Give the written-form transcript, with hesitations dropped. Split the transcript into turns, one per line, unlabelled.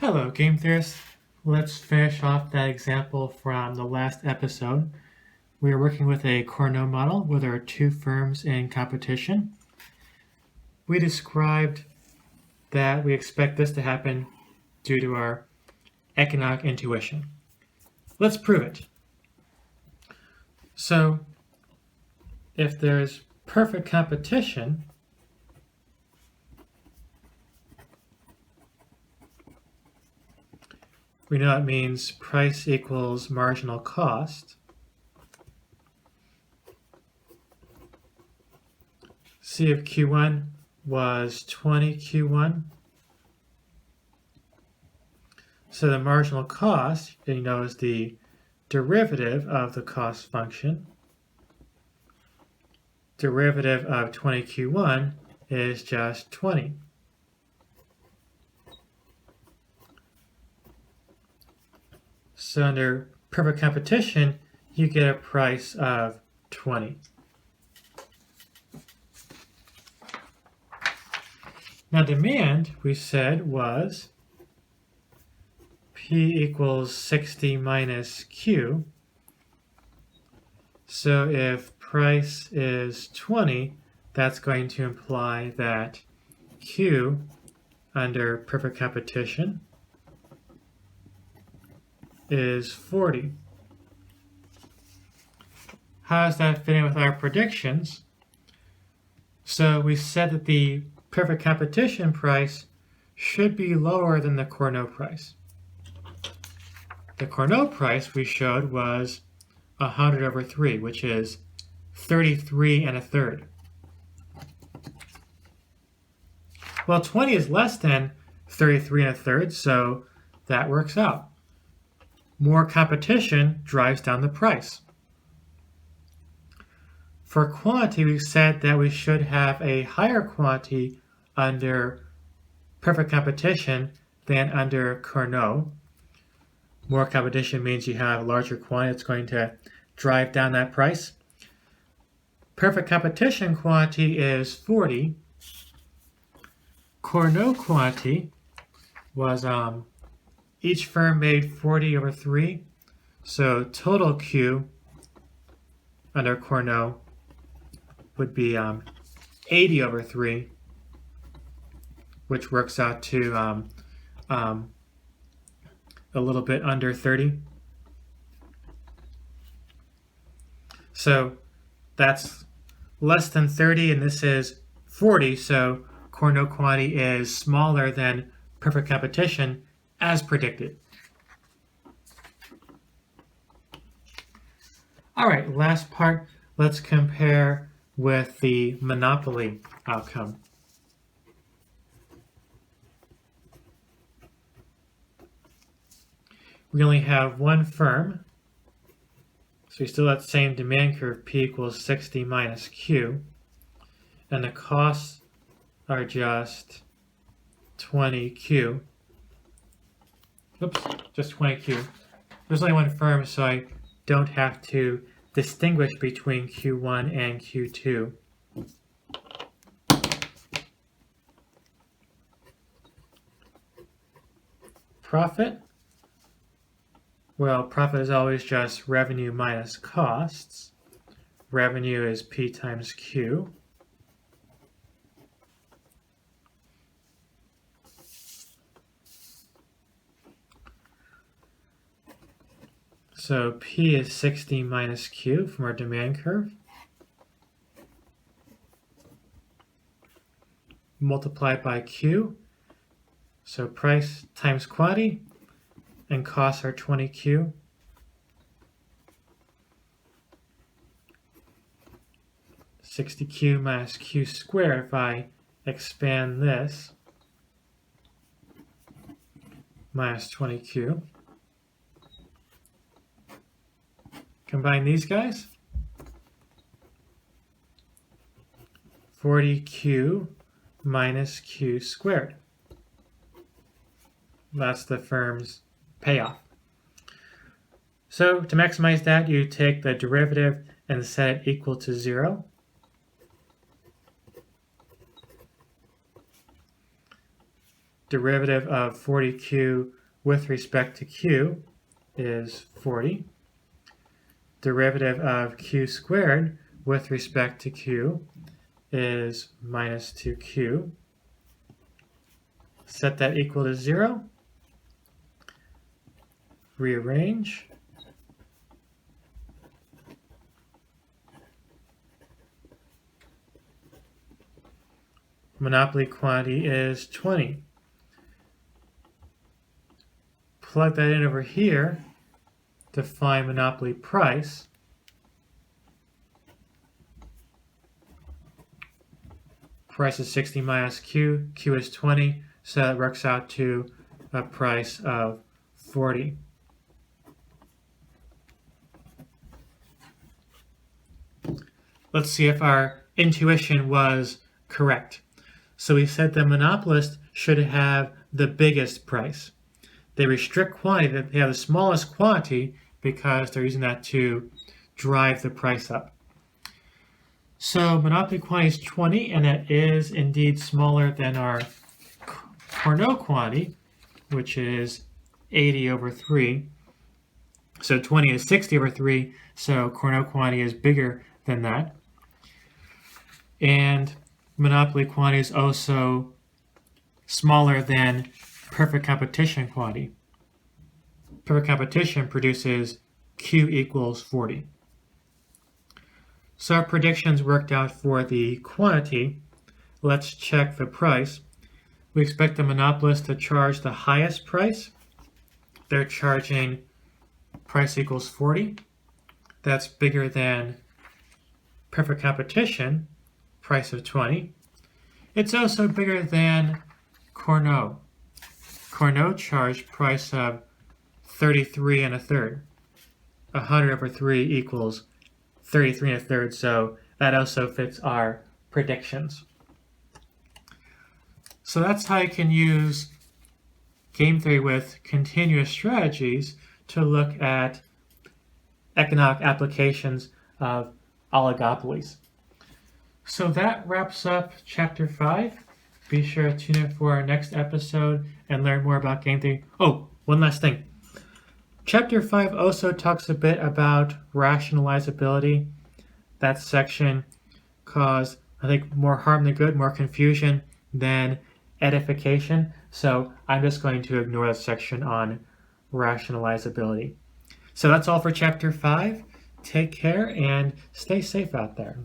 Hello, game theorists. Let's finish off that example from the last episode. We are working with a Cornell model where there are two firms in competition. We described that we expect this to happen due to our economic intuition. Let's prove it. So, if there's perfect competition, we know it means price equals marginal cost. C of Q1 was 20 Q1. So the marginal cost, you know, is the derivative of the cost function. Derivative of 20 Q1 is just 20. So under perfect competition, you get a price of 20. Now demand, we said, was P equals 60 minus Q. So if price is 20, that's going to imply that Q under perfect competition is 40. How does that fit in with our predictions? So we said that the perfect competition price should be lower than the Cournot price. The Cournot price we showed was 100 over 3, which is 33 1/3. Well, 20 is less than 33 1/3, so that works out. More competition drives down the price. For quantity, we said that we should have a higher quantity under perfect competition than under Cournot. More competition means you have a larger quantity that's going to drive down that price. Perfect competition quantity is 40. Cournot quantity was each firm made 40 over 3. So total Q under Cournot would be 80 over 3, which works out to a little bit under 30. So that's less than 30, and this is 40, so Cournot quantity is smaller than perfect competition, as predicted. All right, last part, let's compare with the monopoly outcome. We only have one firm, so we still have the same demand curve, P equals 60 minus Q, and the costs are just 20Q. Oops, just 20Q. There's only one firm, so I don't have to distinguish between Q1 and Q2. Profit? Well, profit is always just revenue minus costs. Revenue is P times Q. So P is 60 minus Q from our demand curve, multiplied by Q. So price times quantity, and costs are 20Q. $60Q minus Q squared, if I expand this, minus 20Q. Combine these guys. 40Q minus Q squared. That's the firm's payoff. So to maximize that, you take the derivative and set it equal to 0. Derivative of 40q with respect to q is 40. Derivative of q squared with respect to q is minus 2q. Set that equal to 0. Rearrange. Monopoly quantity is 20. Plug that in over here to find monopoly price. Price is 60 minus q. Q is 20, so that works out to a price of 40. Let's see if our intuition was correct. So we said the monopolist should have the biggest price. They restrict quantity, that they have the smallest quantity because they're using that to drive the price up. So monopoly quantity is 20, and that is indeed smaller than our Cournot quantity, which is 80 over 3. So 20 is 60 over 3, so Cournot quantity is bigger than that. And monopoly quantity is also smaller than perfect competition quantity. Perfect competition produces Q equals 40. So our predictions worked out for the quantity. Let's check the price. We expect the monopolist to charge the highest price. They're charging price equals 40. That's bigger than perfect competition, price of 20. It's also bigger than Cournot. Cournot charged price of 33 1/3. 100 over 3 equals 33 1/3, so that also fits our predictions. So that's how you can use game theory with continuous strategies to look at economic applications of oligopolies. So that wraps up Chapter 5. Be sure to tune in for our next episode and learn more about game theory. Oh, one last thing. Chapter 5 also talks a bit about rationalizability. That section caused, I think, more harm than good, more confusion than edification. So I'm just going to ignore that section on rationalizability. So that's all for Chapter 5. Take care and stay safe out there.